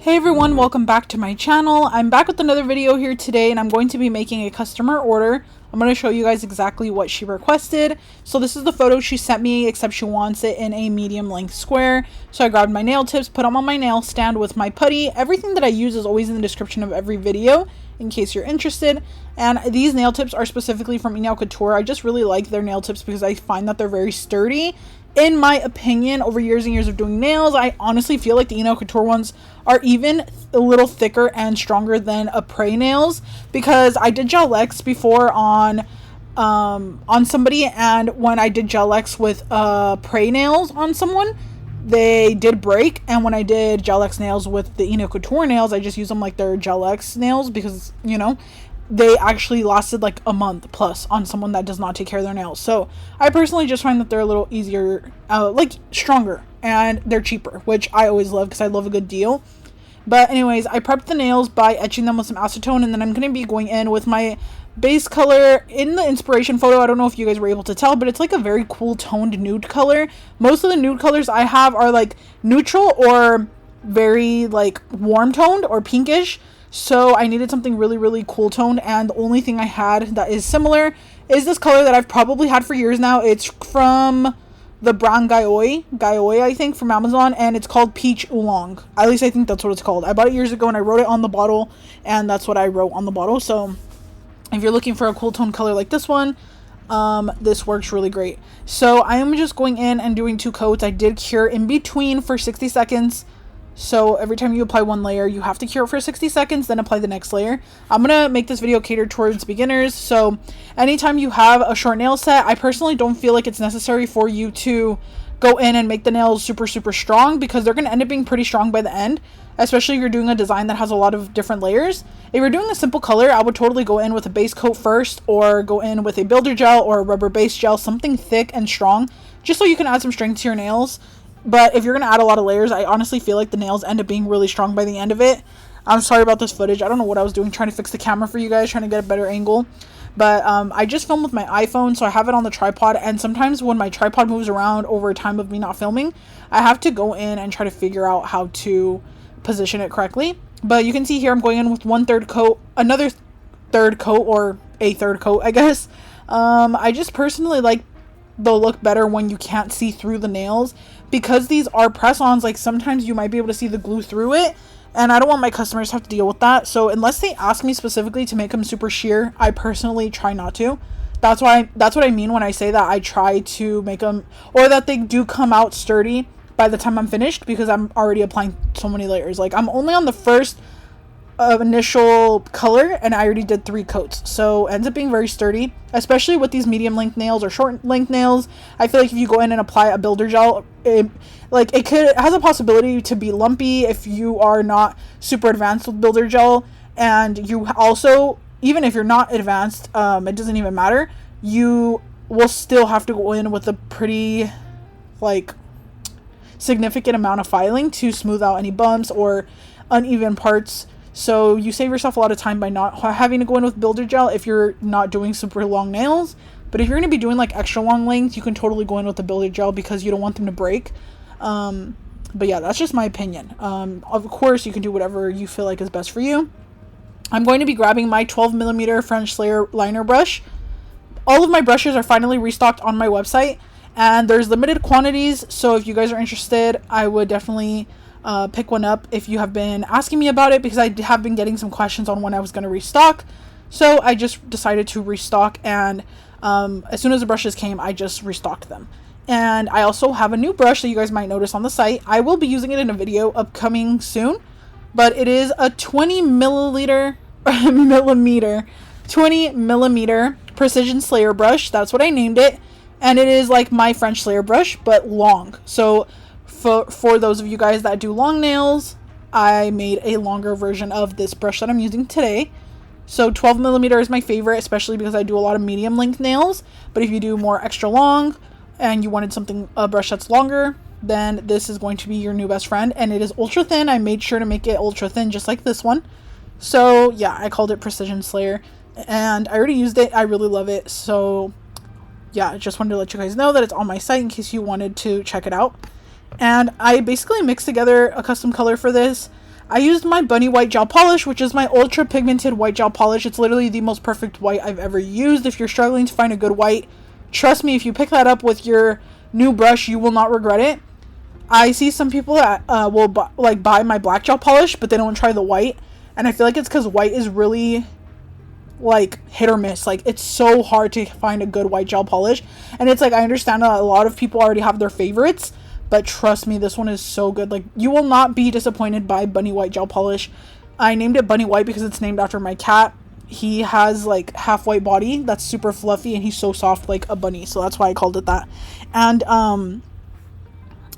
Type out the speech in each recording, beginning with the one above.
Hey everyone, welcome back to my channel. I'm back with another video here today and I'm going to be making a customer order. I'm going to show you guys exactly what she requested. So this is the photo she sent me, except she wants it in a medium length square. So I grabbed my nail tips, put them on my nail stand with my putty. Everything that I use is always in the description of every video in case you're interested. And these nail tips are specifically from enailcouture. I just really like their nail tips because I find that they're very sturdy. In my opinion, over years and years of doing nails, I honestly feel like the enailcouture ones are even a little thicker and stronger than a Prey nails, because I did Gel X before on somebody, and when I did Gel X with Prey nails on someone, they did break. And when I did Gel X nails with the enailcouture nails, I just use them like they're Gel X nails because, you know, they actually lasted like a month plus on someone that does not take care of their nails. So I personally just find that they're a little easier, like stronger, and they're cheaper, which I always love because I love a good deal. But anyways, I prepped the nails by etching them with some acetone, and then I'm going to be going in with my base color. In the inspiration photo, I don't know if you guys were able to tell, but it's like a very cool toned nude color. Most of the nude colors I have are like neutral or very like warm toned or pinkish. So I needed something really cool toned, and the only thing I had that is similar is this color that I've probably had for years now. It's from the brand Gaoy I think, from Amazon, and it's called Peach Oolong. At least I think that's what it's called. I bought it years ago and I wrote it on the bottle, and that's what I wrote on the bottle. So if you're looking for a cool tone color like this one, this works really great. So I am just going in and doing 2 coats. I did cure in between for 60 seconds. So every time you apply one layer, you have to cure it for 60 seconds, then apply the next layer. I'm going to make this video catered towards beginners. So anytime you have a short nail set, I personally don't feel like it's necessary for you to go in and make the nails super strong, because they're going to end up being pretty strong by the end, especially if you're doing a design that has a lot of different layers. If you're doing a simple color, I would totally go in with a base coat first, or go in with a builder gel or a rubber base gel, something thick and strong, just so you can add some strength to your nails. But if you're going to add a lot of layers, I honestly feel like the nails end up being really strong by the end of it. I'm sorry about this footage. I don't know what I was doing trying to fix the camera for you guys, trying to get a better angle. But I just filmed with my iPhone, so I have it on the tripod. And sometimes when my tripod moves around over time of me not filming, I have to go in and try to figure out how to position it correctly. But you can see here I'm going in with 1/3 coat, another third coat, or a third coat, I guess. I just personally like they'll look better when you can't see through the nails, because these are press-ons. Like sometimes you might be able to see the glue through it, and I don't want my customers to have to deal with that. So unless they ask me specifically to make them super sheer, I personally try not to. That's what I mean when I say that I try to make them, or that they do come out sturdy by the time I'm finished, because I'm already applying so many layers. Like I'm only on the first initial color and I already did 3 coats, so it ends up being very sturdy, especially with these medium length nails or short length nails. I feel like if you go in and apply a builder gel, it has a possibility to be lumpy if you are not super advanced with builder gel. And you also, even if you're not advanced, it doesn't even matter, you will still have to go in with a pretty like significant amount of filing to smooth out any bumps or uneven parts. So you save yourself a lot of time by not having to go in with builder gel if you're not doing super long nails. But if you're going to be doing like extra long lengths, you can totally go in with the builder gel because you don't want them to break. But yeah, that's just my opinion. Of course, you can do whatever you feel like is best for you. I'm going to be grabbing my 12mm French layer liner brush. All of my brushes are finally restocked on my website, and there's limited quantities. So if you guys are interested, I would definitely pick one up if you have been asking me about it, because I have been getting some questions on when I was going to restock. So I just decided to restock, and as soon as the brushes came, I just restocked them. And I also have a new brush that you guys might notice on the site. I will be using it in a video upcoming soon, but it is a 20 millimeter precision slayer brush. That's what I named it, and it is like my French slayer brush but long. So for those of you guys that do long nails, I made a longer version of this brush that I'm using today. So 12mm is my favorite, especially because I do a lot of medium length nails. But if you do more extra long and you wanted a brush that's longer, then this is going to be your new best friend. And it is ultra thin. I made sure to make it ultra thin, just like this one. So yeah, I called it Precision Slayer, and I already used it. I really love it. So yeah, I just wanted to let you guys know that it's on my site in case you wanted to check it out. And I basically mixed together a custom color for this. I used my Bunny White Gel Polish, which is my ultra pigmented white gel polish. It's literally the most perfect white I've ever used. If you're struggling to find a good white, trust me, if you pick that up with your new brush, you will not regret it. I see some people that will buy my black gel polish, but they don't try the white. And I feel like it's because white is really like hit or miss. Like, it's so hard to find a good white gel polish. And it's like, I understand that a lot of people already have their favorites, but trust me, this one is so good. Like, you will not be disappointed by Bunny White Gel Polish. I named it Bunny White because it's named after my cat. He has like half white body that's super fluffy, and he's so soft like a bunny, so that's why I called it that. And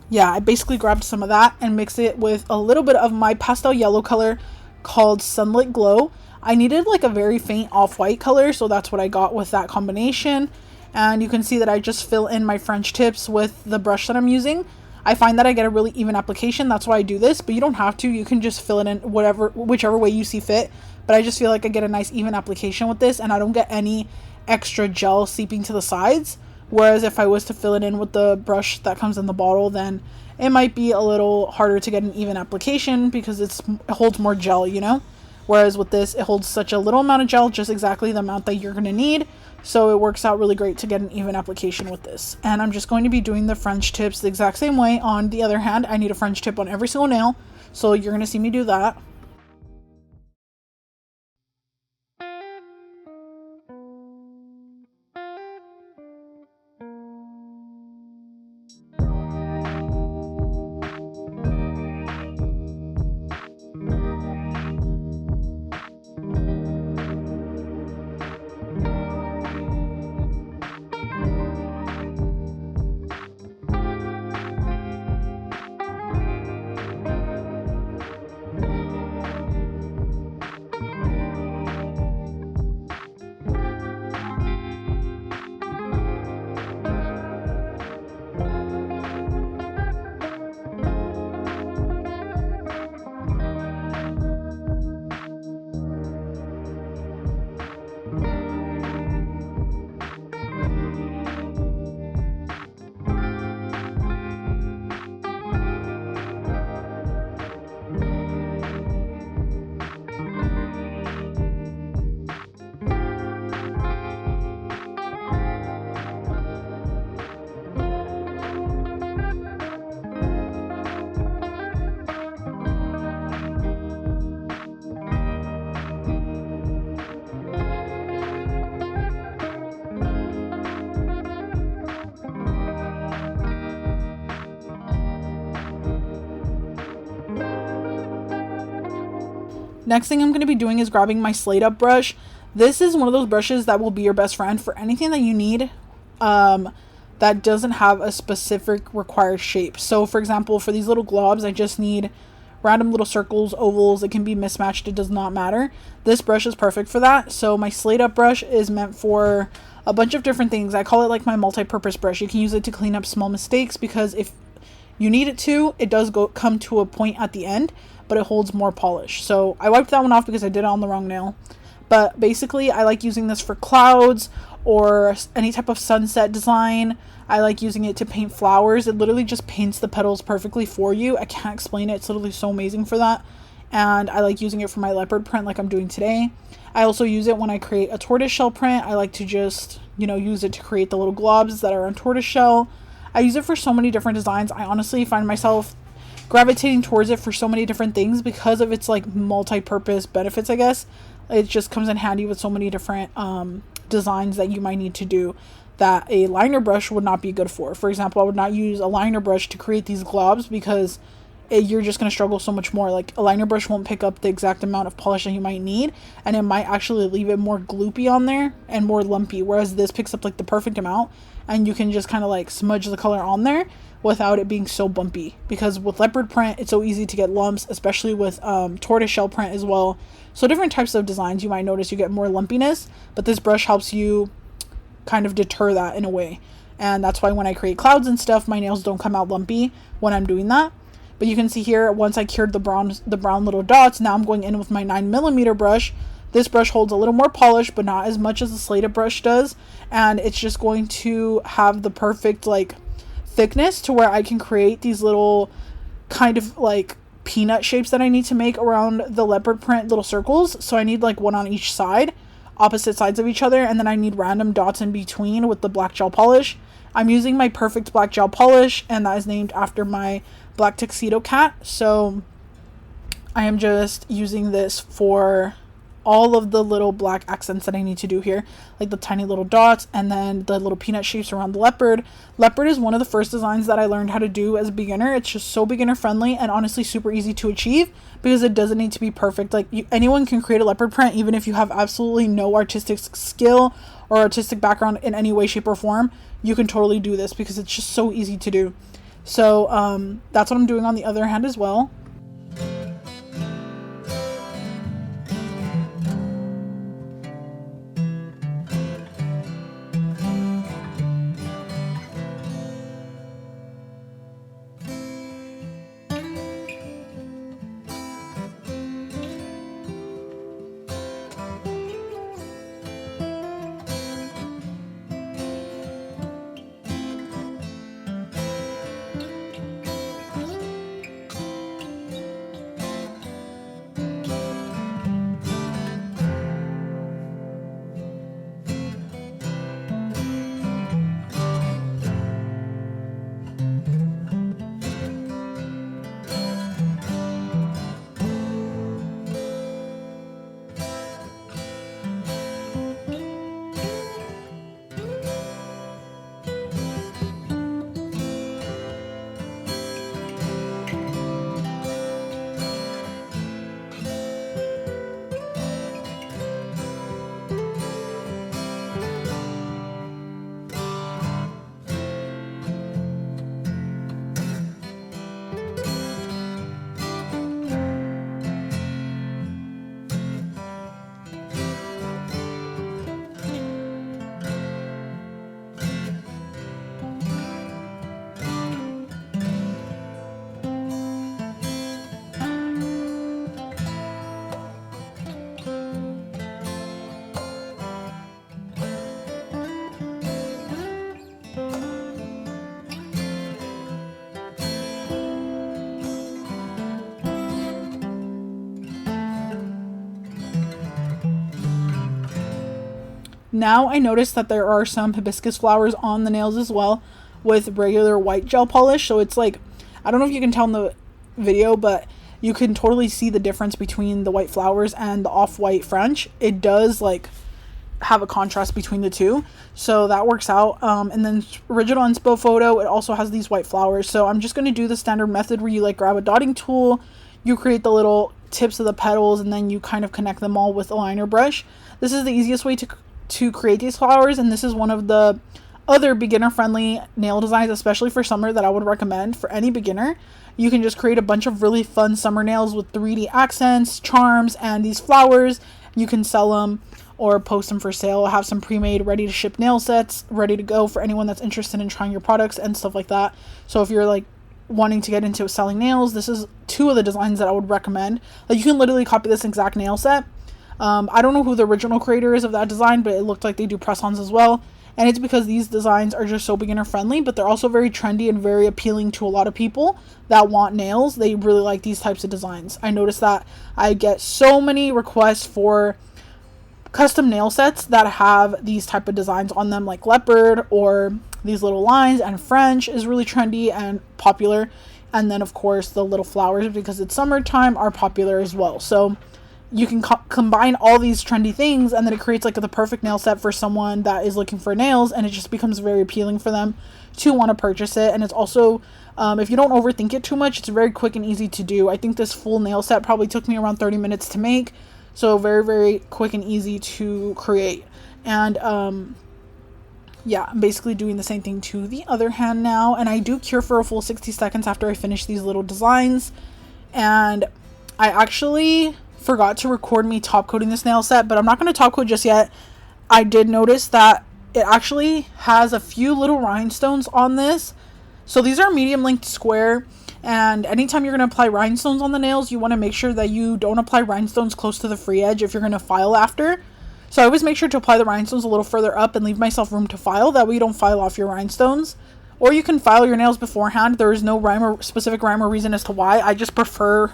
yeah, I basically grabbed some of that and mixed it with a little bit of my pastel yellow color called Sunlit Glow. I needed like a very faint off-white color, so that's what I got with that combination. And you can see that I just fill in my French tips with the brush that I'm using. I find that I get a really even application. That's why I do this, but you don't have to. You can just fill it in whichever way you see fit. But I just feel like I get a nice even application with this, and I don't get any extra gel seeping to the sides. Whereas if I was to fill it in with the brush that comes in the bottle, then it might be a little harder to get an even application because it holds more gel, you know? Whereas with this, it holds such a little amount of gel, just exactly the amount that you're going to need. So it works out really great to get an even application with this. And I'm just going to be doing the French tips the exact same way. On the other hand, I need a French tip on every single nail. So you're going to see me do that. Next thing I'm going to be doing is grabbing my Slate Up brush. This is one of those brushes that will be your best friend for anything that you need that doesn't have a specific required shape. So for example, for these little globs, I just need random little circles, ovals. It can be mismatched. It does not matter. This brush is perfect for that. So my Slate Up brush is meant for a bunch of different things. I call it like my multi-purpose brush. You can use it to clean up small mistakes because if you need it to, it does come to a point at the end, but it holds more polish. So I wiped that one off because I did it on the wrong nail. But basically, I like using this for clouds or any type of sunset design. I like using it to paint flowers. It literally just paints the petals perfectly for you. I can't explain it. It's literally so amazing for that. And I like using it for my leopard print like I'm doing today. I also use it when I create a tortoiseshell print. I like to just, use it to create the little globs that are on tortoiseshell. I use it for so many different designs. I honestly find myself gravitating towards it for so many different things because of its like multi-purpose benefits, I guess. It just comes in handy with so many different designs that you might need to do that a liner brush would not be good for. For example, I would not use a liner brush to create these globs because you're just going to struggle so much more. Like, a liner brush won't pick up the exact amount of polish that you might need, and it might actually leave it more gloopy on there and more lumpy, whereas this picks up like the perfect amount, and you can just kind of like smudge the color on there without it being so bumpy. Because with leopard print, it's so easy to get lumps, especially with tortoiseshell print as well. So different types of designs, you might notice you get more lumpiness, but this brush helps you kind of deter that in a way. And that's why when I create clouds and stuff, my nails don't come out lumpy when I'm doing that. But you can see here, once I cured the brown little dots, now I'm going in with my 9mm brush. This brush holds a little more polish, but not as much as the Slate Up brush does. And it's just going to have the perfect like thickness to where I can create these little kind of like peanut shapes that I need to make around the leopard print little circles. So I need like one on each side, opposite sides of each other, and then I need random dots in between with the black gel polish. I'm using my Purrfect Black gel polish, and that is named after my black tuxedo cat. So I am just using this for all of the little black accents that I need to do here, like the tiny little dots and then the little peanut shapes around the leopard. Leopard is one of the first designs that I learned how to do as a beginner. It's just so beginner friendly and honestly super easy to achieve because it doesn't need to be perfect. Like anyone can create a leopard print, even if you have absolutely no artistic skill or artistic background in any way, shape, or form. You can totally do this because it's just so easy to do. So that's what I'm doing on the other hand as well. Now I noticed that there are some hibiscus flowers on the nails as well with regular white gel polish. So it's like, I don't know if you can tell in the video, but you can totally see the difference between the white flowers and the off-white French. It does like have a contrast between the two, so that works out. And then original inspo photo, it also has these white flowers. So I'm just going to do the standard method where you like grab a dotting tool, you create the little tips of the petals, and then you kind of connect them all with a liner brush. This is the easiest way to create these flowers, and this is one of the other beginner friendly nail designs, especially for summer, that I would recommend for any beginner. You can just create a bunch of really fun summer nails with 3D accents, charms, and these flowers. You can sell them or post them for sale. Have some pre-made ready to ship nail sets ready to go for anyone that's interested in trying your products and stuff like that. So if you're like wanting to get into selling nails, this is two of the designs that I would recommend. Like you can literally copy this exact nail set. I don't know who the original creator is of that design, but it looked like they do press-ons as well. And it's because these designs are just so beginner friendly, but they're also very trendy and very appealing to a lot of people that want nails. They really like these types of designs. I noticed that I get so many requests for custom nail sets that have these type of designs on them, like leopard or these little lines, and French is really trendy and popular. And then of course the little flowers, because it's summertime, are popular as well. So you can combine all these trendy things, and then it creates like the perfect nail set for someone that is looking for nails, and it just becomes very appealing for them to want to purchase it. And it's also, if you don't overthink it too much, it's very quick and easy to do. I think this full nail set probably took me around 30 minutes to make, so very, very quick and easy to create. And yeah, I'm basically doing the same thing to the other hand now, and I do cure for a full 60 seconds after I finish these little designs. And I actually forgot to record me top coating this nail set, but I'm not going to top coat just yet. I did notice that it actually has a few little rhinestones on this. So these are medium length square, and anytime you're going to apply rhinestones on the nails, you want to make sure that you don't apply rhinestones close to the free edge if you're going to file after. So I always make sure to apply the rhinestones a little further up and leave myself room to file. That way you don't file off your rhinestones Or you can file your nails beforehand. There is no specific rhyme or reason as to why. I just prefer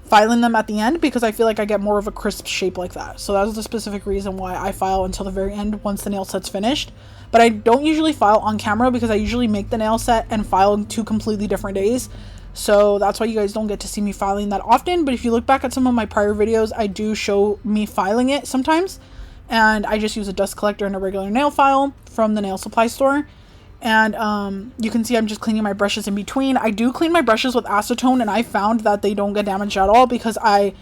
filing them at the end because I feel like I get more of a crisp shape like that. So that's the specific reason why I file until the very end once the nail set's finished. But I don't usually file on camera because I usually make the nail set and file in 2 completely different days. So that's why you guys don't get to see me filing that often. But if you look back at some of my prior videos, I do show me filing it sometimes. And I just use a dust collector and a regular nail file from the nail supply store. And you can see I'm just cleaning my brushes in between. I do clean my brushes with acetone, and I found that they don't get damaged at all because I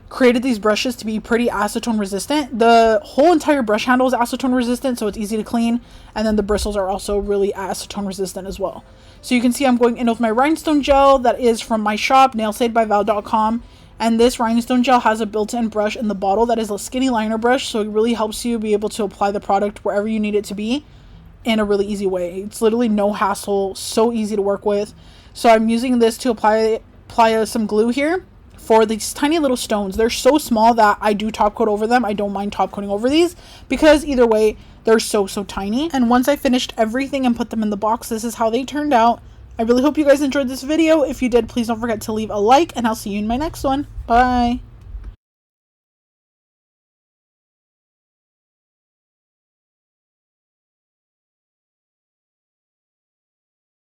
created these brushes to be pretty acetone resistant. The whole entire brush handle is acetone resistant, so it's easy to clean. And then the bristles are also really acetone resistant as well. So you can see I'm going in with my rhinestone gel that is from my shop, nailsadbyval.com. And this rhinestone gel has a built-in brush in the bottle that is a skinny liner brush, so it really helps you be able to apply the product wherever you need it to be in a really easy way. It's literally no hassle, so easy to work with. So I'm using this to apply some glue here for these tiny little stones. They're so small that I do top coat over them. I don't mind top coating over these because either way, they're so tiny. And once I finished everything and put them in the box, this is how they turned out. I really hope you guys enjoyed this video. If you did, please don't forget to leave a like, and I'll see you in my next one. Bye.